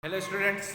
Hello students,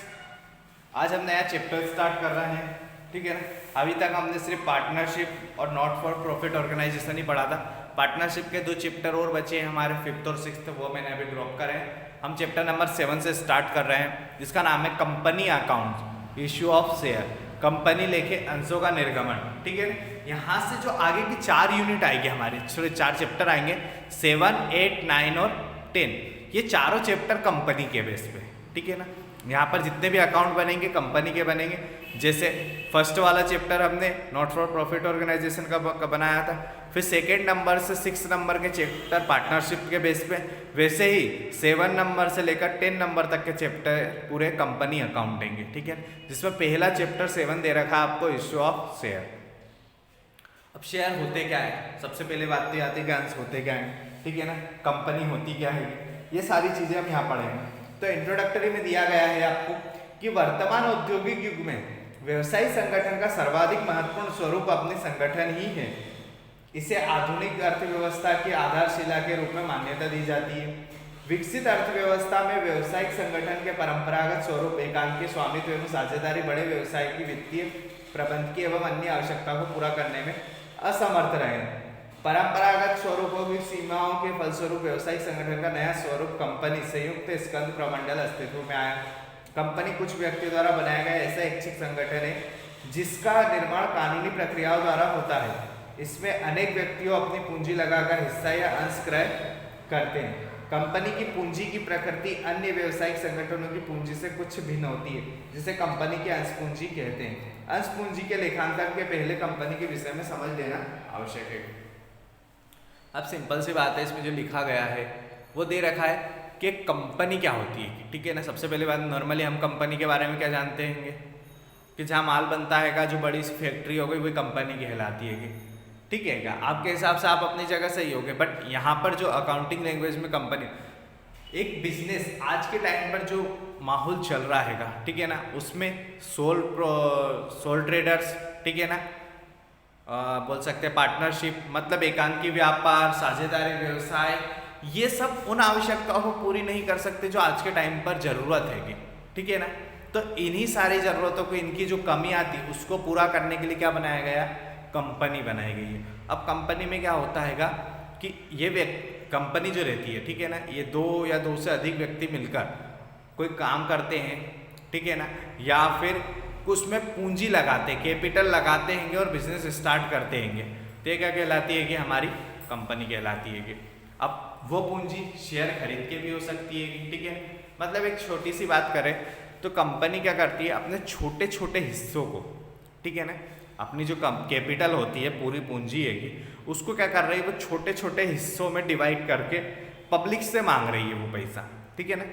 आज हम नया चैप्टर स्टार्ट कर रहे हैं। ठीक है ना। अभी तक हमने सिर्फ पार्टनरशिप और नॉट फॉर प्रॉफिट ऑर्गेनाइजेशन ही पढ़ा था। पार्टनरशिप के दो चैप्टर और बचे हैं हमारे, फिफ्थ और सिक्स्थ, वो मैंने अभी ड्रॉप करे हैं। हम चैप्टर नंबर 7 से स्टार्ट कर रहे हैं, जिसका नाम है company account, issue of share, company लेके अंशों का निर्गमन। ठीक है। यहाँ से जो आगे की 4 यूनिट आएगी हमारे, 4 चैप्टर आएंगे, 7, 8, 9 और 10। ये चारों चैप्टर कंपनी के बेस पे। ठीक है ना। यहाँ पर जितने भी अकाउंट बनेंगे कंपनी के बनेंगे। जैसे फर्स्ट वाला चैप्टर हमने नॉट फॉर प्रॉफिट ऑर्गेनाइजेशन का बनाया था, फिर सेकेंड नंबर से 6 नंबर के चैप्टर पार्टनरशिप के बेस पे, वैसे ही 7 नंबर से लेकर 10 नंबर तक के चैप्टर पूरे कंपनी अकाउंट देंगे। ठीक है। जिसमें पहला चैप्टर 7 दे रखा है आपको, इश्यू ऑफ शेयर। अब शेयर होते क्या है, सबसे पहले बात तो आती है कि अंश होते क्या है। ठीक है ना। कंपनी होती क्या है, ये सारी चीज़ें हम यहाँ पढ़ेंगे। तो इंट्रोडक्टरी में दिया गया है आपको कि वर्तमान औद्योगिक युग में व्यवसायिक संगठन का सर्वाधिक महत्वपूर्ण स्वरूप अपने संगठन ही है। इसे आधुनिक अर्थव्यवस्था की आधारशिला के रूप में मान्यता दी जाती है। विकसित अर्थव्यवस्था में व्यवसायिक संगठन के परंपरागत स्वरूप एकांकी स्वामित्व एवं साझेदारी बड़े व्यवसाय की वित्तीय, प्रबंधकीय एवं अन्य आवश्यकता को पूरा करने में असमर्थ रहे। परंपरागत स्वरूपों की सीमाओं के फलस्वरूप व्यवसायिक संगठन का नया स्वरूप कंपनी संयुक्त स्कंद प्रमंडल अस्तित्व में आया। कंपनी कुछ व्यक्तियों द्वारा बनाया गया ऐसा ऐच्छिक संगठन है जिसका निर्माण कानूनी प्रक्रियाओं द्वारा होता है। इसमें अनेक व्यक्तियों अपनी पूंजी लगाकर हिस्सा या अंश क्रय करते हैं। कंपनी की पूंजी की प्रकृति अन्य व्यवसायिक संगठनों की पूंजी से कुछ भिन्न होती है, जिसे कंपनी की अंश पूंजी कहते हैं। अंश पूंजी के लेखांकन के पहले कंपनी के विषय में समझ लेना आवश्यक है। अब सिंपल सी बात है, इसमें जो लिखा गया है वो दे रखा है कि कंपनी क्या होती है। ठीक है ना। सबसे पहले बात, नॉर्मली हम कंपनी के बारे में क्या जानते हैं कि जहाँ माल बनता है, जो बड़ी सी फैक्ट्री हो गई, वही कंपनी कहलाती है। ठीक है क्या, आपके हिसाब से आप अपनी जगह सही होगे, बट यहाँ पर जो अकाउंटिंग लैंग्वेज में कंपनी, एक बिजनेस आज के टाइम पर जो माहौल चल रहा है, ठीक है ना, उसमें सोल ट्रेडर्स, ठीक है ना, बोल सकते हैं पार्टनरशिप, मतलब एकांकी व्यापार, साझेदारी व्यवसाय, ये सब उन आवश्यकताओं को पूरी नहीं कर सकते जो आज के टाइम पर जरूरत है। ठीक है ना। तो इन्हीं सारी जरूरतों को, इनकी जो कमी आती है उसको पूरा करने के लिए क्या बनाया गया, कंपनी बनाई गई है। अब कंपनी में क्या होता है कि ये कंपनी जो रहती है, ठीक है ना, ये 2 या 2 से अधिक व्यक्ति मिलकर कोई काम करते हैं। ठीक है ना। या फिर उसमें पूंजी लगाते, कैपिटल लगाते हैं और बिजनेस स्टार्ट करते हैं, तो ये क्या कहलाती है कि हमारी कंपनी कहलाती है। अब वो पूंजी शेयर खरीद के भी हो सकती है। ठीक है। मतलब एक छोटी सी बात करें तो कंपनी क्या करती है, अपने छोटे छोटे हिस्सों को, ठीक है ना, अपनी जो कैपिटल होती है, पूरी पूंजी है, उसको क्या कर रही है, वो छोटे छोटे हिस्सों में डिवाइड करके पब्लिक से मांग रही है वो पैसा। ठीक है ना।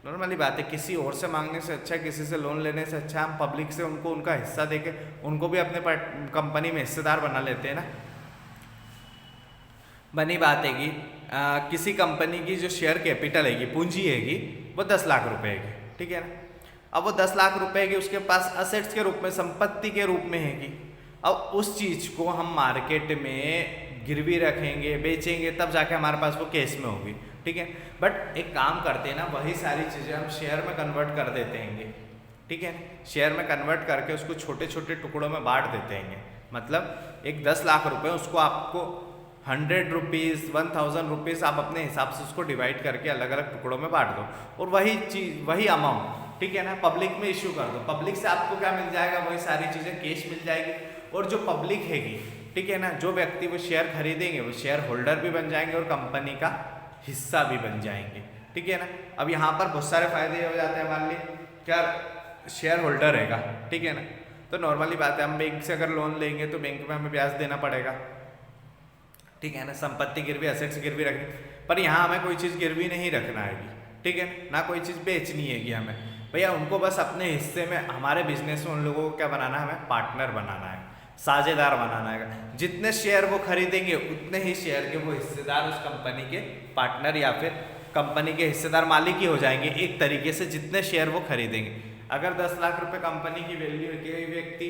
नॉर्मली बात है, किसी और से मांगने से अच्छा, किसी से लोन लेने से अच्छा हम पब्लिक से उनको उनका हिस्सा देके उनको भी अपने कंपनी में हिस्सेदार बना लेते हैं ना। बनी बात है कि किसी कंपनी की जो शेयर कैपिटल है, पूंजी है, वो 10 लाख रुपए है। ठीक है ना। अब वो 10 लाख रुपए की उसके पास असेट्स के रूप में, संपत्ति के रूप में है। अब उस चीज़ को हम मार्केट में गिरवी रखेंगे, बेचेंगे, तब जाके हमारे पास वो कैश में होगी। ठीक है। बट एक काम करते हैं ना, वही सारी चीज़ें हम शेयर में कन्वर्ट कर देते हैं। ठीक है। शेयर में कन्वर्ट करके उसको छोटे छोटे टुकड़ों में बांट देते हैं। मतलब एक 10 लाख रुपए, उसको आपको 100 रुपीज़, 1000 रुपीज़ आप अपने हिसाब से उसको डिवाइड करके अलग अलग टुकड़ों में बांट दो, और वही चीज़, वही अमाउंट, ठीक है ना, पब्लिक में इश्यू कर दो। पब्लिक से आपको क्या मिल जाएगा, वही सारी चीज़ें कैश मिल जाएगी। और जो पब्लिक हैगी, ठीक है ना, जो व्यक्ति वो शेयर खरीदेंगे वो शेयर होल्डर भी बन जाएंगे और कंपनी का हिस्सा भी बन जाएंगे। ठीक है ना। अब यहाँ पर बहुत सारे फायदे हो जाते हैं। मान ली क्या शेयर होल्डर रहेगा, ठीक है ना, तो नॉर्मली बात है, हम बैंक से अगर लोन लेंगे तो बैंक में हमें ब्याज देना पड़ेगा। ठीक है ना। संपत्ति गिरवी, असेट्स गिरवी रखनी, पर यहाँ हमें कोई चीज़ गिरवी नहीं रखना है। ठीक है ना कोई चीज़ बेचनी है हमें, भैया उनको बस अपने हिस्से में, हमारे बिजनेस में उन लोगों को क्या बनाना है, हमें पार्टनर बनाना है, साझेदार बनाना है। जितने शेयर वो खरीदेंगे उतने ही शेयर के वो हिस्सेदार उस कंपनी के पार्टनर या फिर कंपनी के हिस्सेदार, मालिक ही हो जाएंगे एक तरीके से, जितने शेयर वो खरीदेंगे। अगर 10 लाख रुपए कंपनी की वैल्यू है कि व्यक्ति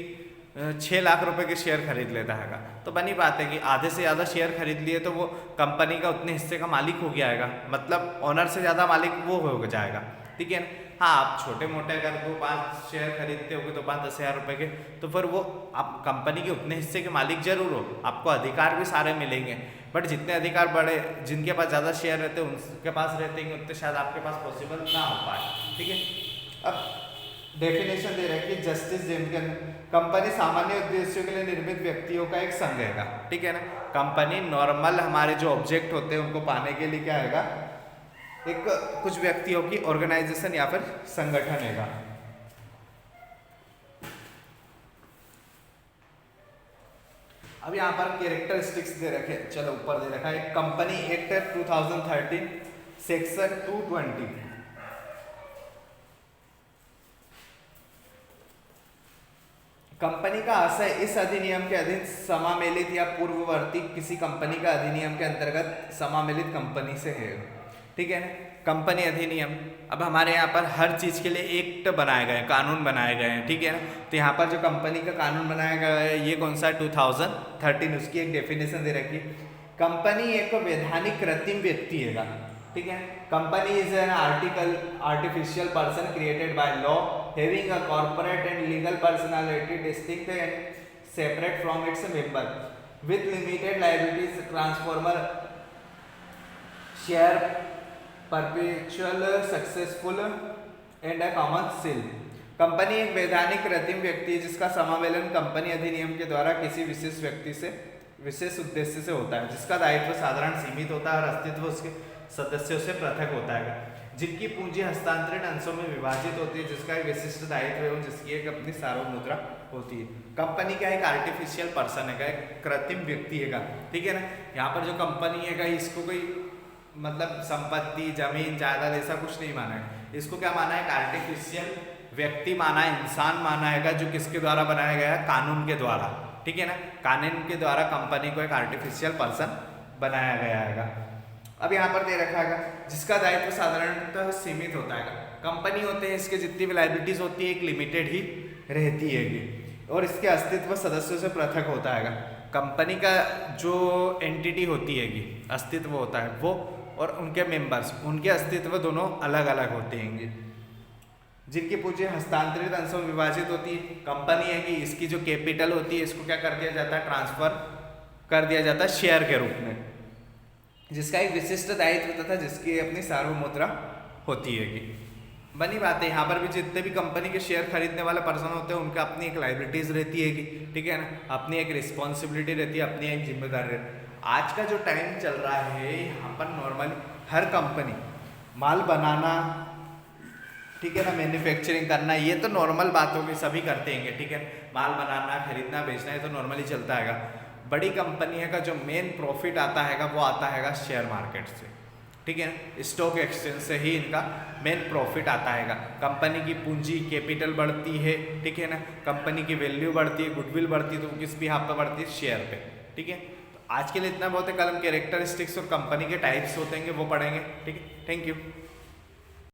6 लाख रुपए के शेयर खरीद लेता है, तो बनी बात है कि आधे से ज़्यादा शेयर खरीद लिए तो वो कंपनी का उतने हिस्से का मालिक हो गया है, मतलब ऑनर से ज़्यादा मालिक वो हो जाएगा। ठीक है। हाँ आप छोटे मोटे अगर 2-5 शेयर खरीदते होगे तो 5-10 हज़ार रुपए के, तो फिर वो आप कंपनी के उतने हिस्से के मालिक जरूर हो, आपको अधिकार भी सारे मिलेंगे, बट जितने अधिकार बड़े जिनके पास ज़्यादा शेयर रहते हैं उनके पास रहते हैं उतने शायद आपके पास पॉसिबल ना हो पाए। ठीक है, अब डेफिनेशन दे रहा है कि जस्टिस जेमकन कंपनी सामान्य उद्देश्यों के लिए निर्मित व्यक्तियों का एक संघ है। ठीक है ना, कंपनी नॉर्मल हमारे जो ऑब्जेक्ट होते हैं उनको पाने के लिए क्या है, एक कुछ व्यक्तियों की ऑर्गेनाइजेशन या फिर संगठन है। अब यहाँ पर कैरेक्टरिस्टिक्स दे रखे, चलो ऊपर दे रखा है कंपनी एक्ट 2013 सेक्शन 220। कंपनी का आशय इस अधिनियम के अधीन समामेलित या पूर्ववर्ती किसी कंपनी का अधिनियम के अंतर्गत समामेलित कंपनी से है। ठीक है ना, कंपनी अधिनियम, अब हमारे यहाँ पर हर चीज़ के लिए एक्ट बनाए गए हैं, कानून बनाए गए हैं। ठीक है ना, तो यहाँ पर जो कंपनी का कानून बनाया गया है ये कौन सा है, 2013, उसकी एक डेफिनेशन दे रखी है। कंपनी एक वैधानिक कृत्रिम व्यक्ति है। ठीक है, company is an artificial person created by law having a corporate and legal personality distinct and separate from its member with limited liabilities transformer share perpetual successful and a common seal. Company एक वैधानिक कृत्रिम व्यक्ति है जिसका समावेलन company अधिनियम के द्वारा किसी विशेष व्यक्ति से विशेष उद्देश्य से होता है, जिसका दायित्व साधारण सीमित होता है और अस्तित्व उसके सदस्यों से पृथक होता है, जिनकी पूंजी हस्तांतरित अंशों में विभाजित होती है, जिसका एक विशिष्ट दायित्व एवं जिसकी एक अपनी सार्वभौम मुद्रा होती है। कंपनी का एक आर्टिफिशियल पर्सन है, एक कृत्रिम व्यक्ति है। ठीक है ना, यहाँ पर जो कंपनी है इसको कोई मतलब संपत्ति जमीन जायदाद ऐसा कुछ नहीं माना है, इसको क्या माना है, एक आर्टिफिशियल व्यक्ति माना है, इंसान माना है, जो किसके द्वारा बनाया गया है, कानून के द्वारा। ठीक है ना, कानून के द्वारा कंपनी को एक आर्टिफिशियल पर्सन बनाया गया है। अब यहाँ पर दे रखा है जिसका दायित्व साधारणतः सीमित होता है। कंपनी होते हैं, इसके जितनी भी लायबिलिटीज होती है एक लिमिटेड ही रहती है और इसके अस्तित्व सदस्यों से पृथक होता है। कंपनी का जो एंटिटी होती है अस्तित्व होता है वो, और उनके मेंबर्स उनके अस्तित्व दोनों अलग अलग होते हैं, जिनकी पूंजी हस्तांतरित अंशों में विभाजित होती है। कंपनी है कि इसकी जो कैपिटल होती है इसको क्या कर दिया जाता है, ट्रांसफर कर दिया जाता है शेयर के रूप में, जिसका एक विशिष्ट दायित्व तथा जिसकी अपनी सार्वभौम मुद्रा होती है। बनी बात है, यहाँ पर भी जितने भी कंपनी के शेयर खरीदने वाले पर्सन होते हैं उनका अपनी एक लायबिलिटीज रहती है। ठीक है ना, अपनी एक रिस्पॉन्सिबिलिटी रहती है, अपनी एक जिम्मेदारी रहती है। आज का जो टाइम चल रहा है यहाँ पर नॉर्मली हर कंपनी माल बनाना, ठीक है ना, मैन्युफैक्चरिंग करना, ये तो नॉर्मल बात होगी, सभी करते हैं। ठीक है, माल बनाना खरीदना बेचना ये तो नॉर्मली चलता है। बड़ी कंपनी का जो मेन प्रॉफिट आता है वो आता है शेयर मार्केट से। ठीक है ना, स्टॉक एक्सचेंज से ही इनका मेन प्रॉफिट आता है। कंपनी की पूंजी कैपिटल बढ़ती है, ठीक है ना, कंपनी की वैल्यू बढ़ती है, गुडविल बढ़ती है, तो वो किस भी हाथ पे बढ़ती है, शेयर पे। ठीक है, तो आज के लिए इतना बहुत है, कल हम कैरेक्टरिस्टिक्स और कंपनी के टाइप्स होते हैं वो पढ़ेंगे। ठीक है, थैंक यू।